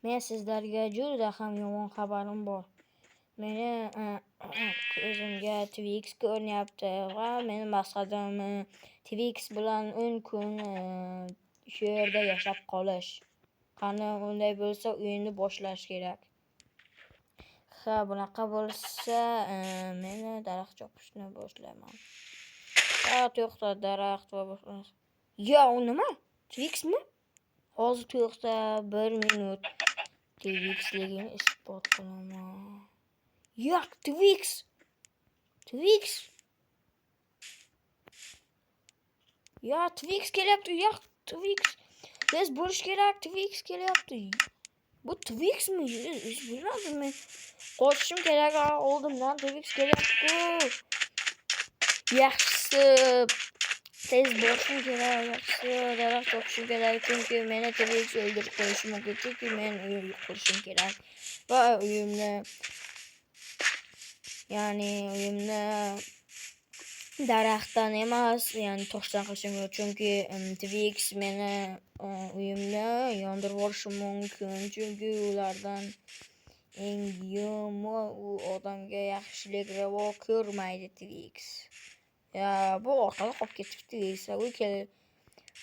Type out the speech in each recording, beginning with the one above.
Men sizlarga juda ham yomon xabarim bor. Meni ko'zimga Twix ko'rinyapti va meni maqsadim Twix bilan 10 kun shu yerda yashab qolish. Qani unday bo'lsa o'yinni boshlash kerak. Ha, bunaqa bo'lsa meni daraxt chopishni boshlayman. Ha, to'xta, daraxt va boshqa. Yo, u nima? Twixmi? Hozir to'xta, 1 minut. Twixligini isbot qilaman. Yo'q, Twix. Ya, Twix kelyapti. Yo'q, Twix. Biz bo'lish kerak. Twix kelyapti. Bu Twixmi? Bilmadim men. Qochishim kerak. Oldimdan Twix kelyapti. Yaxshisi tez borishim kerak. Yaxshisi daraxt topishim kerak. Chunki meni Twix o'ldirib qo'yishi mumkin. Chunki men uy qurishim kerak. Va uyimni daraxtdan emas, ya'ni toshdan qilishim kerak. Chunki Twix meni uyimni yondirib yuborishi mumkin. Chunki ulardan eng yomon u odamga yaxshilik ravo ko'rmaydi Twix. Ya, bu orqali qolib ketibdi Twix.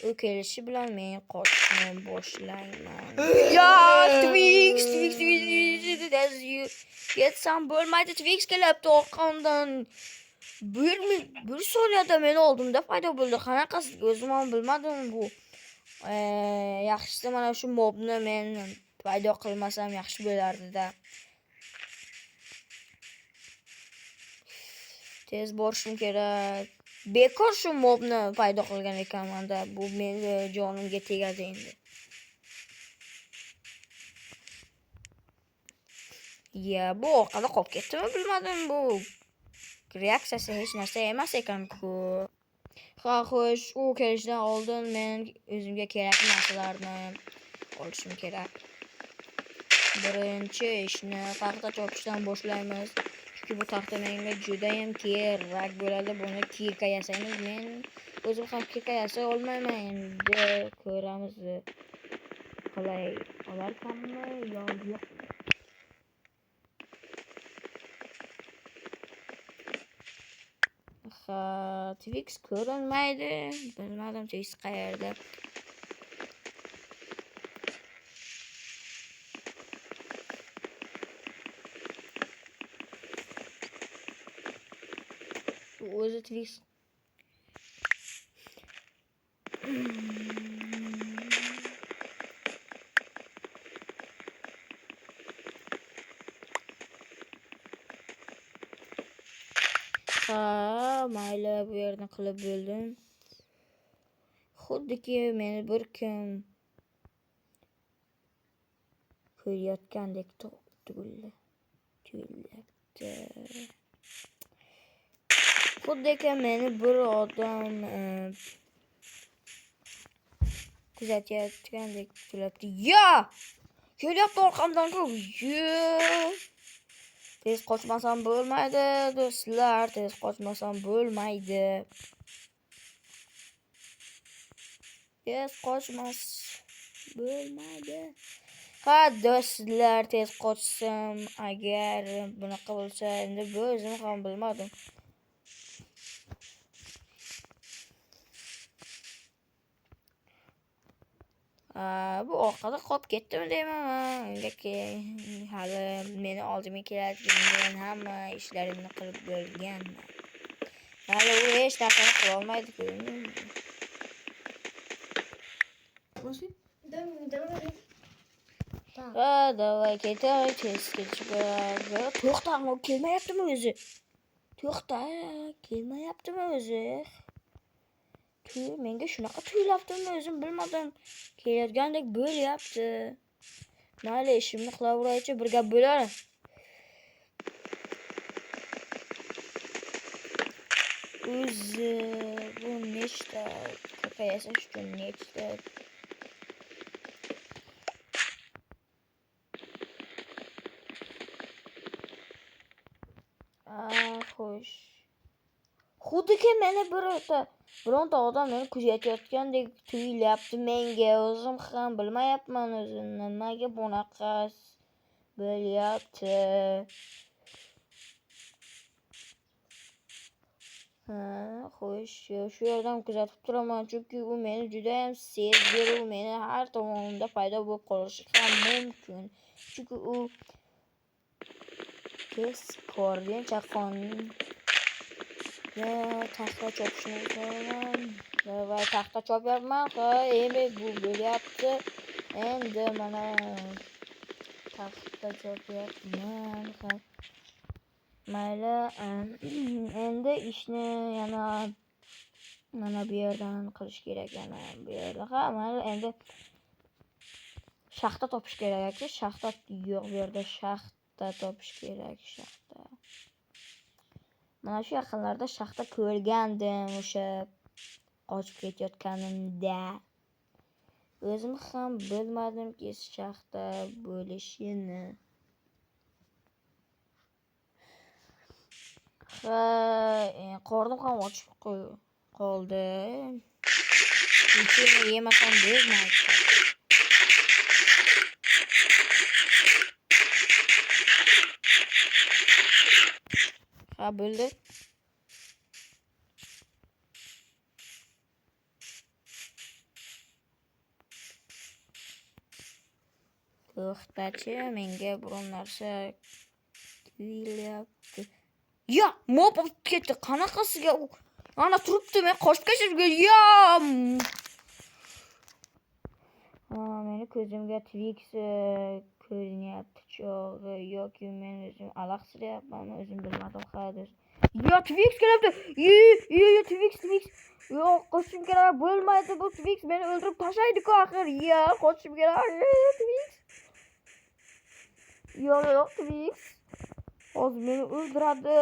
U kelishi bilan men qochishni boshlayman. Ya, Twix. Ketsam bo'lmaydi. Twix kelyapti orqamdan. Bir soniyada meni oldimda paydo bo'ldi. Qanaqasi o'zim ham bilmadim bu. Yaxshisi mana shu mobni men paydo qilmasam yaxshi bo'lardi-da. Tez borishim kerak. Bekor shu mobni paydo qilgan ekanman-da. Bu meni jonimga tegadi endi. Ya, bu orqada qolib ketdimi bilmadim bu. Reaksiyasi hech narsa emas ekan-ku. Ha, xo'sh, u kelishdan oldin men o'zimga kerakli narsalarni olishim kerak. Birinchi ishni taxta chopishdan boshlaymiz. Chunki bu taxta menga juda ham kerak bo'ladi. Buni kiyika yasaymiz. Men o'zim ham kiyika yasay olmayman. Endi ko'ramiz. Qalay olarkanmi yo yo'q. Ha, Twix ko'rinmaydi. Bilmadim Twix qayerda. O'zi Twix. Ha, mayli, bu yerdan qilib bo'ldim. Xuddiki meni bir kim ko'rayotgandek tuyulyapti. Xuddiki meni bir odam kuzatayotgandek tuyulyapti. Ya! Kelyapti orqamdan-ku. Tez qochmasam bo'lmaydi, do'stlar. Tez qochmasam bo'lmaydi. Ha, do'stlar, tez qochsam agar bunaqa bo'lsa, endi bu o'zim ham bilmadim. Bu orqada qolib ketdimi deyman. Undaki hali meni oldimga keladigan hamma ishlarimni qilib bo'lganman. Hali u hech narsani qila olmaydi-ku. Davay ketaylik, tez ketishib. To'xta, u kelmayaptimi o'zi? Menga shunaqa tuyulyaptimi o'zim bilmadim. Kelayotgandek bo'lyapti. Mayli, ishimni qilaveraychi, bir gap bo'lar. O'zi bu nechta kaka yasash uchun nechta xo'sh. Xuddiki meni birota Bironta odam meni kuzatayotgandek tuyulyapti menga. O'zim ham bilmayapman o'zim nimaga bunaqa bo'lyapti. Xo'sh, shu yerdan kuzatib turaman, chunki u meni juda ham sezgir, u meni har tomonimda paydo bo'lib qolishi ham mumkin. Chunki u tez ko'rgan chaqqonning taxta chopishni o'rganaman va taxta chopyapman. Endi bu bo'lyapti. Endi mana taxta chopyapman. Mayli, endi ishni yana mana bu yerdan qilish kerak. Yana bu yerda mayli, endi shaxta topish kerak. Shaxta yo'q bu yerda, shaxta topish kerak. Shaxta. Mana shu yaqinlarda shaxta ko'rgandim o'sha qochib ketayotganimda. O'zim ham bilmadimki shaxta bo'lishini. Qornim ham ochib qoldi. Ichini yemasam bo'lmaydi. Bo'ldi. To'xtachi, menga biron narsa tuyulyapti. Ya, mob olib ketdi. Qanaqasiga u? Ana turibdi, men qochib ketishga. Ya! Meni ko'zimga Twix ko'rinyapti chog'i yoki men o'zim alahsirayapman, o'zim bilmadim hozir. Ya Twix kelyapti. Yo Twix. Yo'q, qochishim kerak bo'lmaydi. Bu Twix meni o'ldirib tashlaydi-ku axir. Ya, qochishim kerak. Twix. Yo'q Twix. Hozir meni o'ldiradi.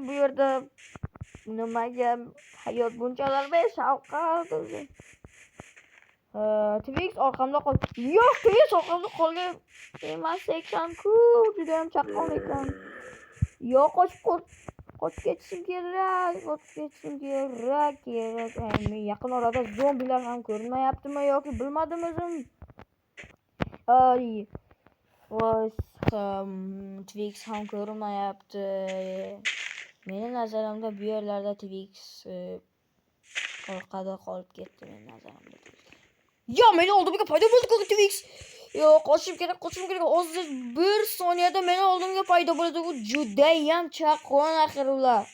Bu yerda nimaga hayot bunchalar beshavqat o'zi. Twix orqamda qol. Yo'q, Twix orqamda qolgan emas ekan-ku, juda ham chaqqon ekan. Yo'q, qochib ketishim kerak. Men yaqin orada zombilar ham ko'rinmayaptimi yoki bilmadim o'zim. Twix ham ko'rinmayapti. Meni nazarimda bu yerlarda Twix orqada qolib ketdi mening nazarimda. Ya meni oldimga paydo bo'ldi Twix. Yo, qochishim kerak. Hozir 1 soniyada meni oldimga paydo bo'ladi. U juda ham chaqqon axir ular.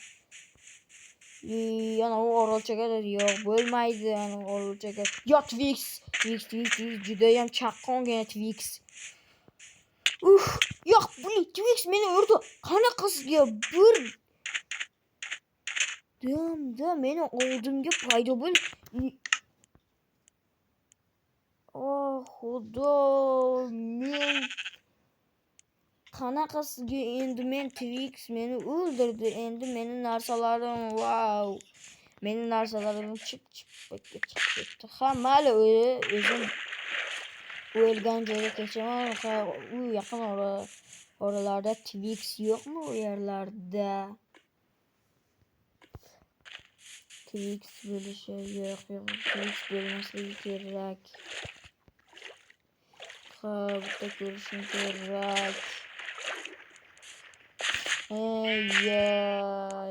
Yana u orolchaga yo'q bo'lmaydi, ana orolchaga. Yo Twix juda ham chaqqongina Twix. Yo'q, bu Twix meni urdi. Qanaqasiga bir damda meni oldimga paydo bo'ldi. Xudo, men qanaqasiga endi men Twix meni o'ldirdi. Endi meni narsalarim, wow. Meni narsalarim chip ketdi. Mayli, o'zim o'lgan joyga ketaman. U yaqin oralarda Twix yo'qmi u yerlarda? Twix bo'lishi yo'q. Twix bo'lmasligi kerak. Bitta ko'rishim kerak.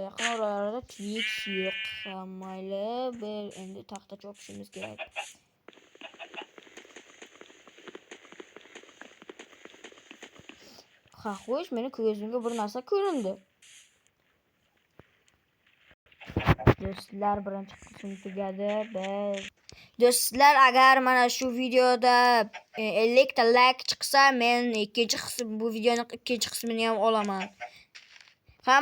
Yaqin oralarda Twix yo'q. Mayli, bir endi taxta chopishimiz kerak. Xo'sh, meni ko'zimga bir narsa ko'rindi. Do'stlar, birinchi qism tugadi. Do'stlar, agar mana shu videoda 50 ta like chiqsa, men bu videoning ikkinchi qismini ham olaman.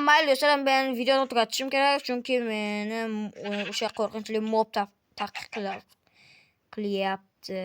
Mayli do'stlar, men videoni tugatishim kerak, chunki meni o'sha qo'rqinchli mob taqiq qilyapti.